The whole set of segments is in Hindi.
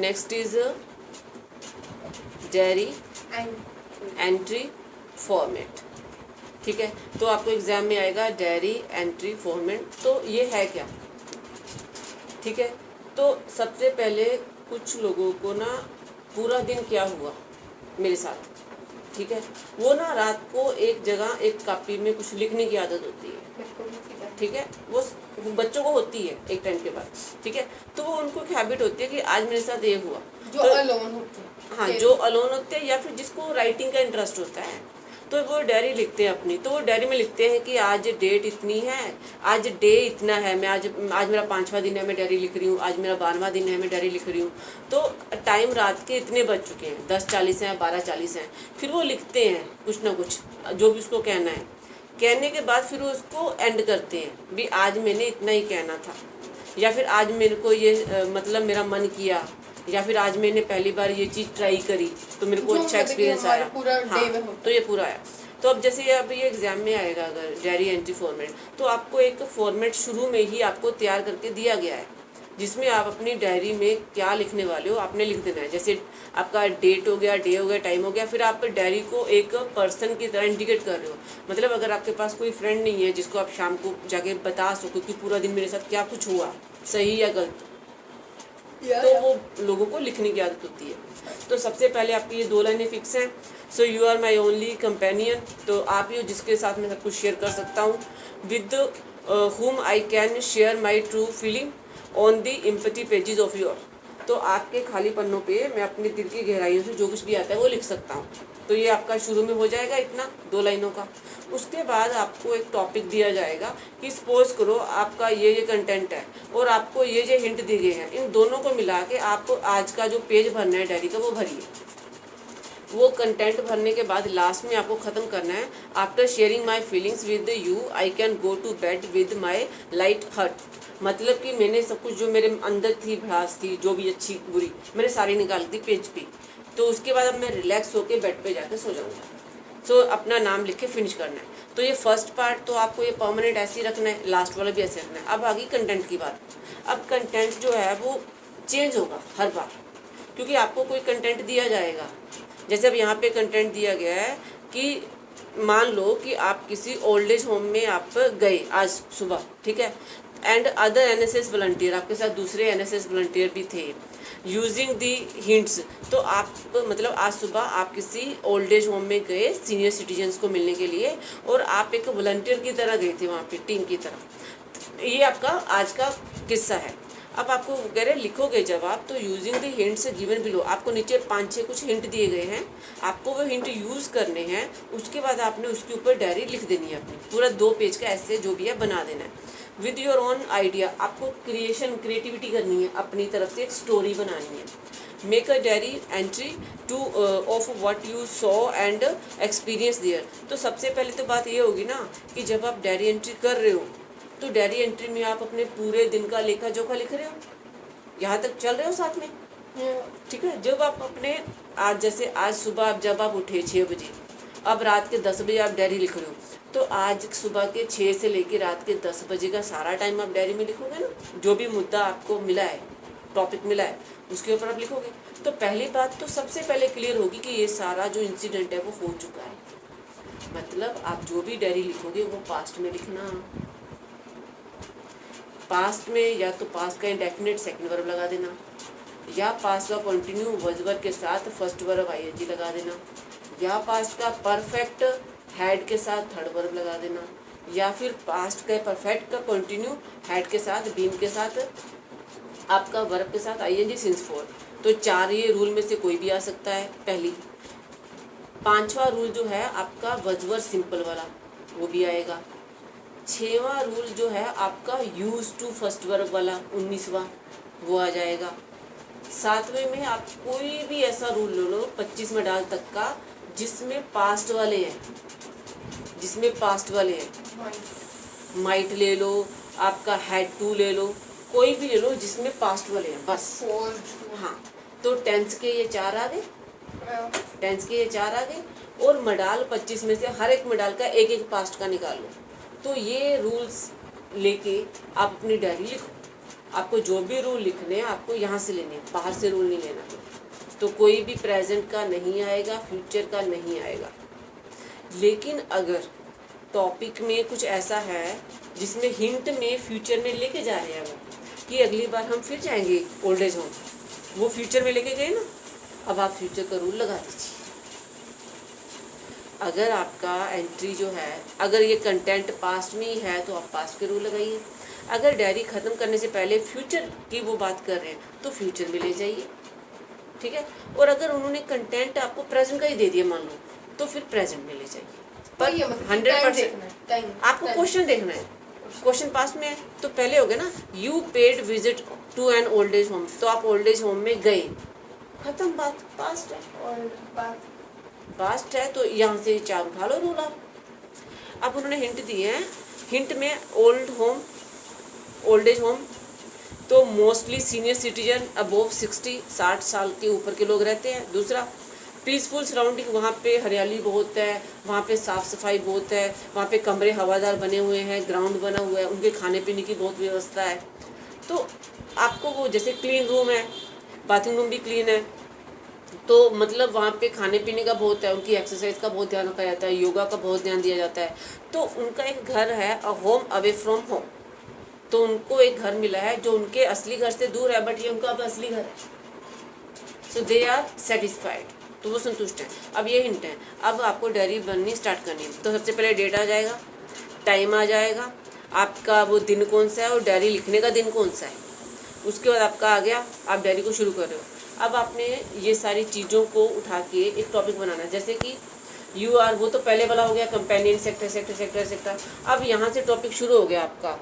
Next is diary entry format. ठीक है, तो आपको एग्जाम में आएगा डायरी एंट्री फॉर्मेट, तो ये है क्या। ठीक है, तो सबसे पहले कुछ लोगों को ना पूरा दिन क्या हुआ मेरे साथ, ठीक है, वो ना रात को एक जगह एक कॉपी में कुछ लिखने की आदत होती है। ठीक है, वो बच्चों को होती है एक टाइम के बाद। ठीक है, तो वो उनको एक हैबिट होती है कि आज मेरे साथ ये हुआ, जो तो अलोन होते हैं। हाँ, जो अलोन होते हैं या फिर जिसको राइटिंग का इंटरेस्ट होता है, तो वो डायरी लिखते हैं अपनी। तो वो डायरी में लिखते हैं कि आज डेट इतनी है, आज डे इतना है, मैं आज मेरा 5वां दिन है, मैं डायरी लिख रही हूँ, आज मेरा 12वां दिन है, मैं डायरी लिख रही हूँ। तो टाइम रात के इतने बज चुके हैं, 10:40 हैं, 12:40 हैं, फिर वो लिखते हैं कुछ ना कुछ जो भी उसको कहना है। कहने के बाद फिर वो उसको एंड करते हैं भी आज मैंने इतना ही कहना था, या फिर आज मेरे को ये मतलब मेरा मन किया, या फिर आज मैंने पहली बार ये चीज़ ट्राई करी तो मेरे को अच्छा एक्सपीरियंस आया। हाँ, तो ये पूरा आया। तो अब जैसे अब ये एग्जाम में आएगा अगर डायरी एंट्री फॉर्मेट, तो आपको एक फॉर्मेट शुरू में ही आपको तैयार करके दिया गया है, जिसमें आप अपनी डायरी में क्या लिखने वाले हो आपने लिख देना है। जैसे आपका डेट हो गया, डे हो गया, टाइम हो गया, फिर आप डायरी को एक पर्सन की तरह इंडिकेट कर रहे हो। मतलब अगर आपके पास कोई फ्रेंड नहीं है जिसको आप शाम को जाके बता सको कि पूरा दिन मेरे साथ क्या कुछ हुआ, सही या गलत, तो वो लोगों को लिखने की आदत होती है। तो सबसे पहले आपकी ये 2 लाइनें फिक्स हैं। So you are my only companion, तो आप ही हो जिसके साथ मैं सब कुछ शेयर कर सकता हूँ। With whom I can share my true feeling on the empathy pages of your, तो आपके खाली पन्नों पे मैं अपने दिल की गहराइयों से जो कुछ भी आता है वो लिख सकता हूँ। तो ये आपका शुरू में हो जाएगा इतना 2 लाइनों का। उसके बाद आपको एक टॉपिक दिया जाएगा कि सपोज करो आपका ये कंटेंट है और आपको ये हिंट दिए गए हैं, इन दोनों को मिला के आपको आज का जो पेज भरना है डायरी का वो भरिए। वो कंटेंट भरने के बाद लास्ट में आपको ख़त्म करना है, after sharing my feelings with you I can go to bed with my light heart. मतलब कि मैंने सब कुछ जो मेरे अंदर थी भड़ास थी, जो भी अच्छी बुरी, मैंने सारी निकाल दी पेज पे। तो उसके बाद अब मैं रिलैक्स होकर बेड पे जाकर सो जाऊँगा। सो अपना नाम लिख के फिनिश करना है। तो ये फर्स्ट पार्ट तो आपको ये परमानेंट ऐसे ही रखना है, लास्ट वाला भी ऐसे रखना है। अब आगे कंटेंट की बात। अब कंटेंट जो है वो चेंज होगा हर बार, क्योंकि आपको कोई कंटेंट दिया जाएगा। जैसे अब यहाँ पे कंटेंट दिया गया है कि मान लो कि आप किसी ओल्ड एज होम में आप गए आज सुबह, ठीक है, एंड अदर एनएसएस वॉलंटियर, आपके साथ दूसरे एनएसएस वॉलंटियर भी थे, यूजिंग दी हिंट्स। तो आप मतलब आज सुबह आप किसी ओल्ड एज होम में गए सीनियर सिटीजन्स को मिलने के लिए, और आप एक वॉलंटियर की तरह गए थे वहाँ पे टीम की तरह। ये आपका आज का किस्सा है। अब आपको कह रहे लिखोगे जवाब, तो using the hints given below, आपको नीचे 5-6 कुछ हिंट दिए गए हैं, आपको वो हिंट यूज़ करने हैं। उसके बाद आपने उसके ऊपर डायरी लिख देनी है अपनी, पूरा 2 पेज का ऐसे जो भी है बना देना है विद योर ओन आइडिया। आपको क्रिएटिविटी करनी है, अपनी तरफ से एक स्टोरी बनानी है। Make a diary entry to of what you saw and experience there. तो सबसे पहले तो बात ये होगी ना कि जब आप डायरी एंट्री कर रहे हो, तो डायरी एंट्री में आप अपने पूरे दिन का लेखा जोखा लिख रहे हो, यहाँ तक चल रहे हो साथ में, ठीक है। जब आप अपने आज जैसे आज सुबह आप जब आप उठे 6 बजे, अब रात के 10 बजे आप डायरी लिख रहे हो, तो आज सुबह के 6 से लेकर रात के 10 बजे का सारा टाइम आप डायरी में लिखोगे ना, जो भी मुद्दा आपको मिला है, टॉपिक मिला है, उसके ऊपर आप लिखोगे। तो पहली बात तो सबसे पहले क्लियर होगी कि ये सारा जो इंसिडेंट है वो हो चुका है। मतलब आप जो भी डायरी लिखोगे वो पास्ट में लिखना। पास्ट में या तो पास्ट का इंडेफिनिट सेकंड वर्ब लगा देना, या पास्ट का कंटिन्यू वॉज वर्ब के साथ फर्स्ट वर्ब आईएनजी लगा देना, या पास्ट का परफेक्ट हैड के साथ थर्ड वर्ब लगा देना, या फिर पास्ट का परफेक्ट का कंटिन्यू हैड के साथ बीन के साथ आपका वर्ब के साथ आईएनजी सिंस फोर। तो 4 ये रूल में से कोई भी आ सकता है पहली। 5वां रूल जो है आपका वॉज वर्ब सिंपल वाला, वो भी आएगा। 6वां रूल जो है आपका यूज टू फर्स्ट वर्ब वाला 19वां, वो आ जाएगा। 7वें में आप कोई भी ऐसा रूल ले लो 25 में डाल तक का जिसमें पास्ट वाले हैं, जिसमें पास्ट वाले हैं, माइट ले लो, आपका हैड टू ले लो, कोई भी ले लो जिसमें पास्ट वाले हैं बस। हाँ, तो टेंस के ये 4 आ गए, टेंस के ये 4 आ गए, और मडाल 25 में से हर एक मडाल का एक एक पास्ट का निकाल लो। तो ये रूल्स लेके आप अपनी डायरी लिखो। आपको जो भी रूल लिखने हैं आपको यहाँ से लेने हैं, बाहर से रूल नहीं लेना। तो कोई भी प्रेजेंट का नहीं आएगा, फ्यूचर का नहीं आएगा। लेकिन अगर टॉपिक में कुछ ऐसा है जिसमें हिंट में फ्यूचर में लेके जा रहे हैं वो, कि अगली बार हम फिर जाएंगे ओल्ड एज होम, वो फ्यूचर में लेके गए ना, अब आप फ्यूचर का रूल लगा दीजिए। अगर आपका एंट्री जो है, अगर ये कंटेंट पास्ट में ही है तो आप पास्ट के रूल लगाइए। अगर डायरी ख़त्म करने से पहले फ्यूचर की वो बात कर रहे हैं तो फ्यूचर में ले जाइए, ठीक है। और अगर उन्होंने कंटेंट आपको प्रेजेंट का ही दे दिया मान लो, तो फिर प्रेजेंट में ले जाइए। पर 100% आपको क्वेश्चन देखना है। क्वेश्चन पास्ट में है तो पहले हो गया ना, you paid visit to an old age home, तो आप ओल्ड एज होम में गए, खत्म बात, पास्ट है। पास्ट है तो यहाँ से 4 उठा लो रूल आप। अब उन्होंने हिंट दिए हैं, हिंट में ओल्ड एज होम तो मोस्टली सीनियर सिटीजन अबोव 60 साल के ऊपर के लोग रहते हैं। दूसरा, पीसफुल सराउंडिंग, वहाँ पे हरियाली बहुत है, वहाँ पे साफ़ सफाई बहुत है, वहाँ पे कमरे हवादार बने हुए हैं, ग्राउंड बना हुआ है, उनके खाने पीने की बहुत व्यवस्था है। तो आपको वो जैसे क्लीन रूम है, बाथरूम रूम भी क्लीन है, तो मतलब वहाँ पे खाने पीने का बहुत है, उनकी एक्सरसाइज का बहुत ध्यान रखा जाता है, योगा का बहुत ध्यान दिया जाता है। तो उनका एक घर है, a home away from home, तो उनको एक घर मिला है जो उनके असली घर से दूर है, बट ये उनका अब असली घर है। सो दे आर सेटिस्फाइड, तो वो संतुष्ट हैं। अब ये हिंट है, अब आपको डायरी बननी स्टार्ट करनी है। तो सबसे पहले डेट आ जाएगा, टाइम आ जाएगा, आपका वो दिन कौन सा है और डायरी लिखने का दिन कौन सा है। उसके बाद आपका आ गया, आप डायरी को शुरू कर रहे हो। अब आपने ये सारी चीज़ों को उठा के एक टॉपिक बनाना है, जैसे कि यू आर, वो तो पहले वाला हो गया, कंपेनियन सेक्टर। अब यहाँ से टॉपिक शुरू हो गया आपका,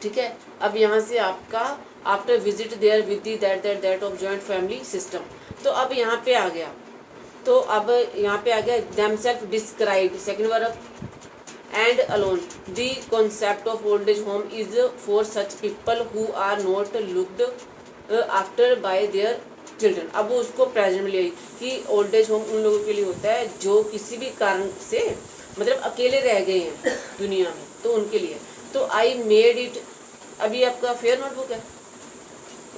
ठीक है। अब यहाँ से आपका after visit there with the that of joint family system, तो अब यहाँ पे आ गया, तो अब यहाँ पे आ गया themselves describe, second verb, and alone the concept of old age home is for such people who are not looked after by their children. अब वो उसको प्रेजेंट में ले आई कि ओल्ड एज होम उन लोगों के लिए होता है जो किसी भी कारण से मतलब अकेले रह गए हैं दुनिया में, तो उनके लिए। तो आई मेड इट, अभी आपका फेयर नोटबुक है,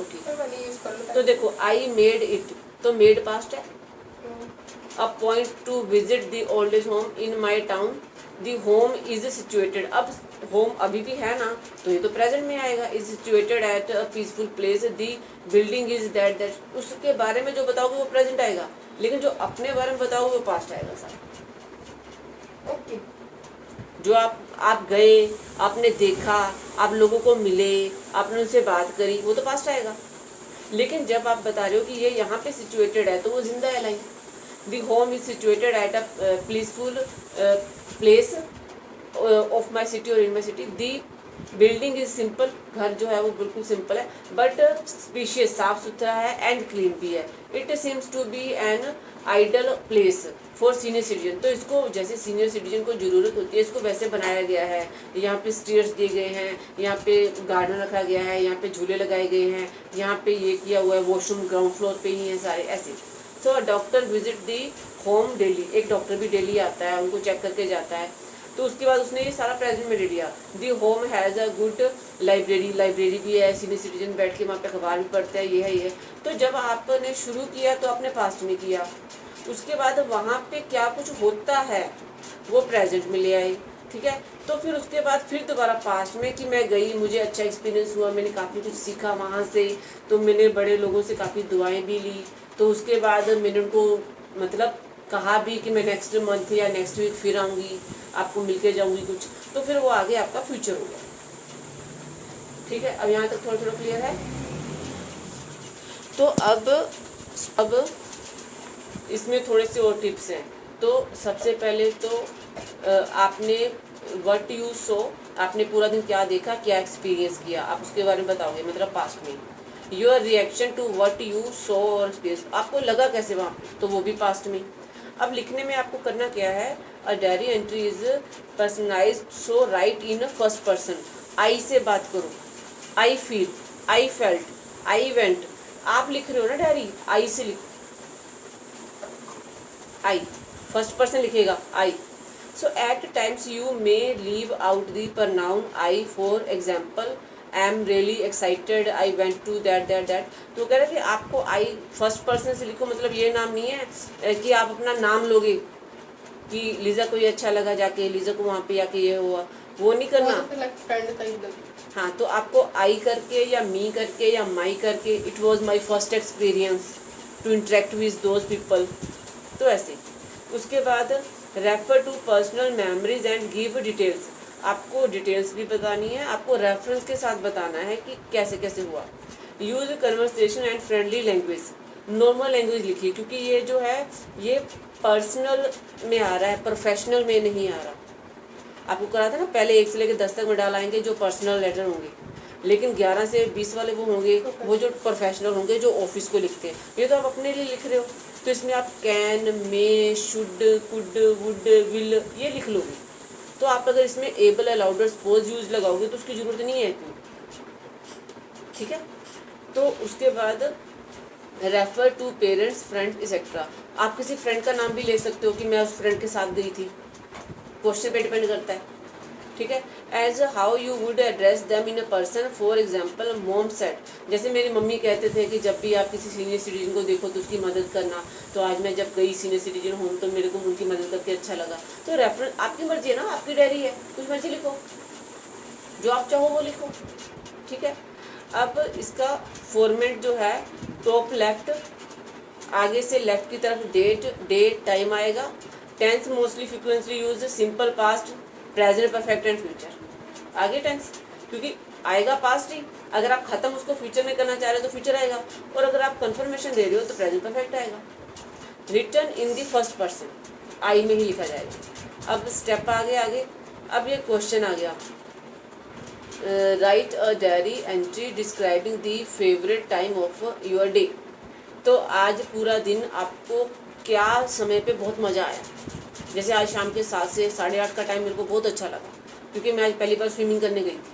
ओके। तो देखो आई मेड इट, तो मेड पास्ट है। A point two visit the old age home in my town, the home is situated. अब होम अभी भी है ना, तो ये तो प्रेजेंट में आएगा। Is situated at a peaceful place, the building is that. उसके बारे में जो बताओगे वो प्रेजेंट आएगा, लेकिन जो अपने बारे में बताओगे वो पास्ट आएगा सारा, ओके। जो आप गए, आपने देखा, आप लोगों को मिले, आपने उनसे बात करी, वो तो पास्ट आएगा। लेकिन जब आप बता रहे हो कि ये यहाँ पे सिचुएटेड है, तो वो जिंदा है line. The home is situated at a peaceful place of my city और in my city. The building is simple, घर जो है वो बिल्कुल सिंपल है, बट स्पीशियस, साफ सुथरा है, एंड क्लीन भी है। It seems to be an ideal place for senior citizen, तो इसको जैसे सीनियर सिटीजन को ज़रूरत होती है इसको वैसे बनाया गया है। यहाँ पे स्टेयर्स दिए गए हैं, यहाँ पे गार्डन रखा गया है, यहाँ पे झूले लगाए गए हैं, यहाँ पे ये किया हुआ है, वॉशरूम ग्राउंड फ्लोर पे ही है सारे, ऐसे। So a doctor visit the home daily, एक डॉक्टर भी डेली आता है, उनको चेक करके जाता है। तो उसके बाद उसने ये सारा प्रेजेंट में ले लिया। The home has a good library, library भी है, सीनियर सिटीजन बैठ के वहाँ पे अखबार भी पढ़ते हैं, ये है ये। तो जब आपने शुरू किया तो आपने पास्ट में किया, उसके बाद वहाँ पे क्या कुछ होता है वो प्रेजेंट में ले आई, ठीक है। तो फिर उसके बाद फिर दोबारा पास्ट में कि मैं गई, मुझे अच्छा एक्सपीरियंस हुआ, मैंने काफ़ी कुछ सीखा वहाँ से, तो मैंने बड़े लोगों से काफ़ी दुआएं भी ली, तो उसके बाद मैंने उनको मतलब कहा भी कि मैं नेक्स्ट मंथ या नेक्स्ट वीक फिर आऊँगी, आपको मिल के जाऊँगी कुछ, तो फिर वो आगे आपका फ्यूचर हो गया, ठीक है। अब यहाँ तक थोड़ा थोड़ा क्लियर है। तो अब इसमें थोड़े से और टिप्स हैं। तो सबसे पहले तो आपने व्हाट यू सो, आपने पूरा दिन क्या देखा, क्या एक्सपीरियंस किया, आप उसके बारे में बताओगे, मतलब पास्ट में। Your reaction to what you saw और एक्सपीरियंस, आपको लगा कैसे वहाँ पे, तो वो भी पास्ट में। अब लिखने में आपको करना क्या है, a diary entry is personalised, so write in first person. I से बात करो, I feel, I felt, I went. आप लिख रहे हो ना डायरी, आई से लिखो, आई फर्स्ट पर्सन लिखेगा, I. So at times you may leave out the pronoun I, for example am really excited, I went to that that that. तो कह रहे थे आपको आई फर्स्ट पर्सन से लिखो, मतलब ये नाम नहीं है कि आप अपना नाम लोगे कि लीजा को ये अच्छा लगा जाके, लीजा को वहाँ पे आके ये हुआ, वो नहीं करना। हाँ, तो आपको आई करके या मी करके या माई करके, it was my first experience to interact with those people, तो ऐसे। उसके बाद refer to personal memories and give details, आपको डिटेल्स भी बतानी है, आपको रेफरेंस के साथ बताना है कि कैसे कैसे हुआ। Use conversation and friendly language, normal language लिखिए, क्योंकि ये जो है ये पर्सनल में आ रहा है, प्रोफेशनल में नहीं आ रहा। आपको करा था ना पहले 1 से लेकर 10 तक में डाल आएंगे जो पर्सनल लेटर होंगे, लेकिन 11 से 20 वाले वो होंगे वो जो प्रोफेशनल होंगे, जो ऑफिस को लिखते हैं। ये तो आप अपने लिए लिख रहे हो, तो इसमें आप can, may, should, could, would, will ये लिख लोगे। तो आप अगर इसमें एबल, अलाउड और सपोज यूज लगाओगे तो उसकी जरूरत नहीं है इतनी, ठीक है। तो उसके बाद refer to parents, friends etcetera, आप किसी फ्रेंड का नाम भी ले सकते हो कि मैं उस फ्रेंड के साथ गई थी, क्वेश्चन पे डिपेंड करता है, ठीक है। As how you would address them in a person, for example mom said, जैसे मेरी मम्मी कहते थे कि जब भी आप किसी सीनियर सिटीजन को देखो तो उसकी मदद करना, तो आज मैं जब गई सीनियर सिटीजन होम तो मेरे को उनकी मदद करके अच्छा लगा। तो रेफरेंस आपकी मर्जी है ना, आपकी डायरी है, कुछ मर्जी लिखो, जो आप चाहो वो लिखो, ठीक है। अब इसका फॉर्मेट जो है, टॉप लेफ्ट, आगे से लेफ्ट की तरफ डेट, डेट, टाइम आएगा। Tense mostly frequently use, simple past, present perfect and future. आगे टेंस, क्योंकि आएगा पास्ट ही, अगर आप खत्म उसको फ्यूचर में करना चाह रहे हो तो फ्यूचर आएगा, और अगर आप कंफर्मेशन दे रहे हो तो प्रेजेंट परफेक्ट आएगा। Written in the first person, I में ही लिखा जाएगा। अब स्टेप आगे आगे, अब ये क्वेश्चन आ गया, right a diary entry describing the favourite time of your day. तो आज पूरा दिन आपको क्या समय पे बहुत मज़ा आया, जैसे आज शाम के 7 से 8:30 का टाइम मेरे को बहुत अच्छा लगा, क्योंकि मैं आज पहली बार स्विमिंग करने गई थी,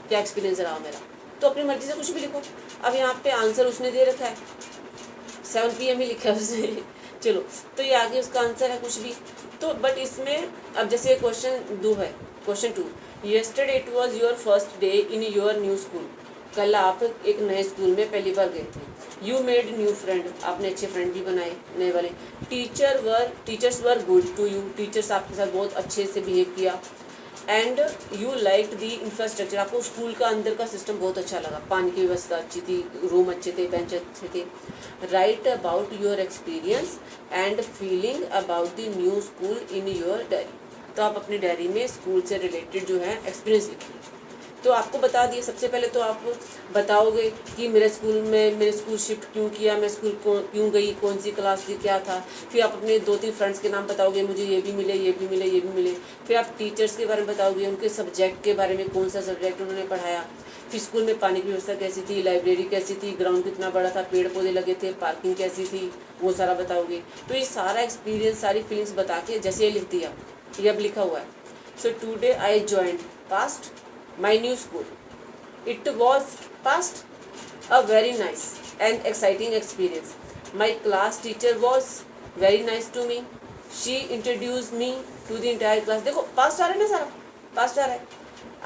क्या एक्सपीरियंस रहा मेरा। तो अपनी मर्जी से कुछ भी लिखो। अब यहाँ पे आंसर उसने दे रखा है, 7 PM ही लिखा है उसने चलो, तो ये आगे उसका आंसर है कुछ भी। तो बट इसमें अब जैसे क्वेश्चन 2 है, question 2, yesterday it was your first day in your new school, कल आप एक नए स्कूल में पहली बार गए थे। यू मेड न्यू फ्रेंड, आपने अच्छे फ्रेंड भी बनाए नए वाले। Teachers were good to you, teachers आपके साथ बहुत अच्छे से बिहेव किया। And you like the infrastructure, आपको स्कूल का अंदर का सिस्टम बहुत अच्छा लगा, पानी की व्यवस्था अच्छी थी, रूम अच्छे थे, बेंच अच्छे थे। Right about your experience and feeling about the new school in your diary. तो आप अपनी डायरी में स्कूल से रिलेटेड जो है एक्सपीरियंस लिखिए। तो आपको बता दिए, सबसे पहले तो आप बताओगे कि मेरे स्कूल शिफ्ट क्यों किया, मैं स्कूल क्यों गई, कौन सी क्लास थी, क्या था। फिर आप अपने 2-3 फ्रेंड्स के नाम बताओगे, मुझे ये भी मिले, ये भी मिले, ये भी मिले। फिर आप टीचर्स के बारे में बताओगे, उनके सब्जेक्ट के बारे में, कौन सा सब्जेक्ट उन्होंने पढ़ाया। फिर स्कूल में पानी की व्यवस्था कैसी थी, लाइब्रेरी कैसी थी, ग्राउंड कितना बड़ा था, पेड़ पौधे लगे थे, पार्किंग कैसी थी, वो सारा बताओगे। तो ये सारा एक्सपीरियंस, सारी फीलिंग्स बता के जैसे ये लिख दिया, ये अब लिखा हुआ है। So today I joined past my new school. It was past a very nice and exciting experience. My class teacher was very nice to me. She introduced me to the entire class. देखो past आ रहा है ना, सारा past आ रहा है।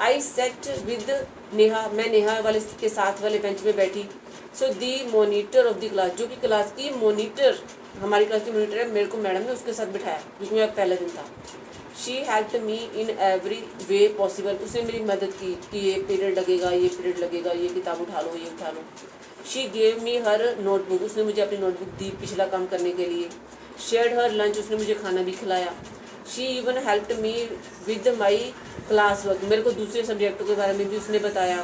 I sat with नेहा, मैं नेहा वाले के साथ वाले बेंच में बैठी। So the monitor of the class, जो कि क्लास की मॉनिटर, हमारी क्लास की मॉनिटर है, मेरे को मैडम ने उसके साथ बिठाया क्योंकि मेरा पहला दिन था। She helped me in every way possible, उसने मेरी मदद की कि ये पीरियड लगेगा, ये पीरियड लगेगा, ये किताब उठा लो, ये उठा लो। She gave me her notebook, उसने मुझे अपनी नोटबुक दी पिछला काम करने के लिए। शेयर्ड हर लंच, उसने मुझे खाना भी खिलाया। She even helped me with my class work, मेरे को दूसरे सब्जेक्टों के बारे में भी उसने बताया।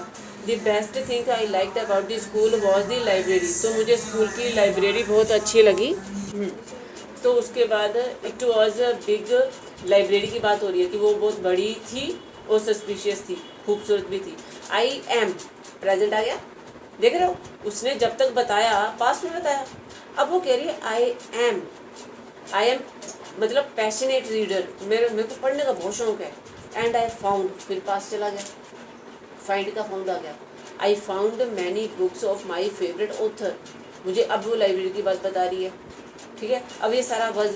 The best thing I liked about the school was the library, तो मुझे स्कूल की लाइब्रेरी बहुत अच्छी लगी। तो उसके बाद it was a big, library की बात हो रही है कि वो बहुत बड़ी थी और सस्पिशियस थी, खूबसूरत भी थी। आई एम, प्रेजेंट आ गया, देख रहे हो, उसने जब तक बताया पास्ट में बताया। अब वो कह रही है आई एम मतलब पैशनेट रीडर, मेरे को पढ़ने का बहुत शौक है। एंड आई फाउंड, फिर पास्ट चला गया, फाइंड का फाउंड आ गया। I found many books of my favourite author, मुझे अब वो लाइब्रेरी की बात बता रही है, ठीक है। अब ये सारा बज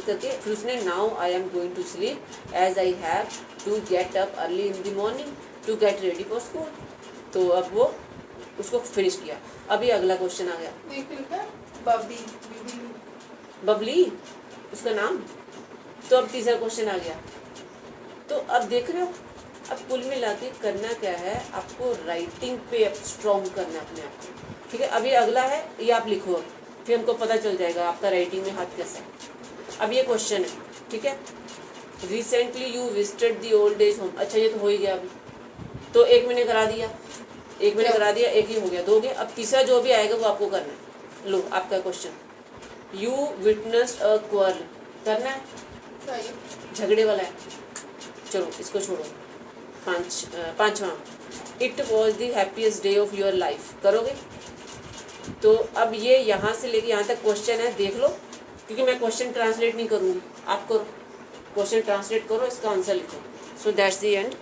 करके फिर उसने now I am going to sleep as I have to get up early in the morning to get ready for school. तो अब वो उसको फिनिश किया। अभी अगला क्वेश्चन आ गया, देख लिखा है, बबली बबली उसका नाम। तो अब तीसरा क्वेश्चन आ गया। तो अब देख रहे हो, अब कुल मिला के करना क्या है, आपको राइटिंग पे अब स्ट्रॉन्ग करना है अपने आप को। ठीक है, अभी अगला है, ये आप लिखो, अब फिर हमको पता चल जाएगा आपका राइटिंग में हाथ कैसा है। अब ये क्वेश्चन है, ठीक है, recently you visited the old age home. अच्छा ये तो हो ही गया अभी, तो एक मैंने करा दिया, एक मैंने करा दिया, एक ही हो गया, 2 हो गए। अब तीसरा जो भी आएगा वो आपको करना है। लो आपका क्वेश्चन, यू विटनेस्ड अ क्वार्रल, करना है, झगड़े वाला है। चलो इसको छोड़ो। पांचवा, it was the happiest day of your life, करोगे? तो अब ये यहाँ से लेके यहाँ तक क्वेश्चन है, देख लो, क्योंकि मैं क्वेश्चन ट्रांसलेट नहीं करूँगी, आप करो, क्वेश्चन ट्रांसलेट करो, इसका आंसर लिखो। So that's the end.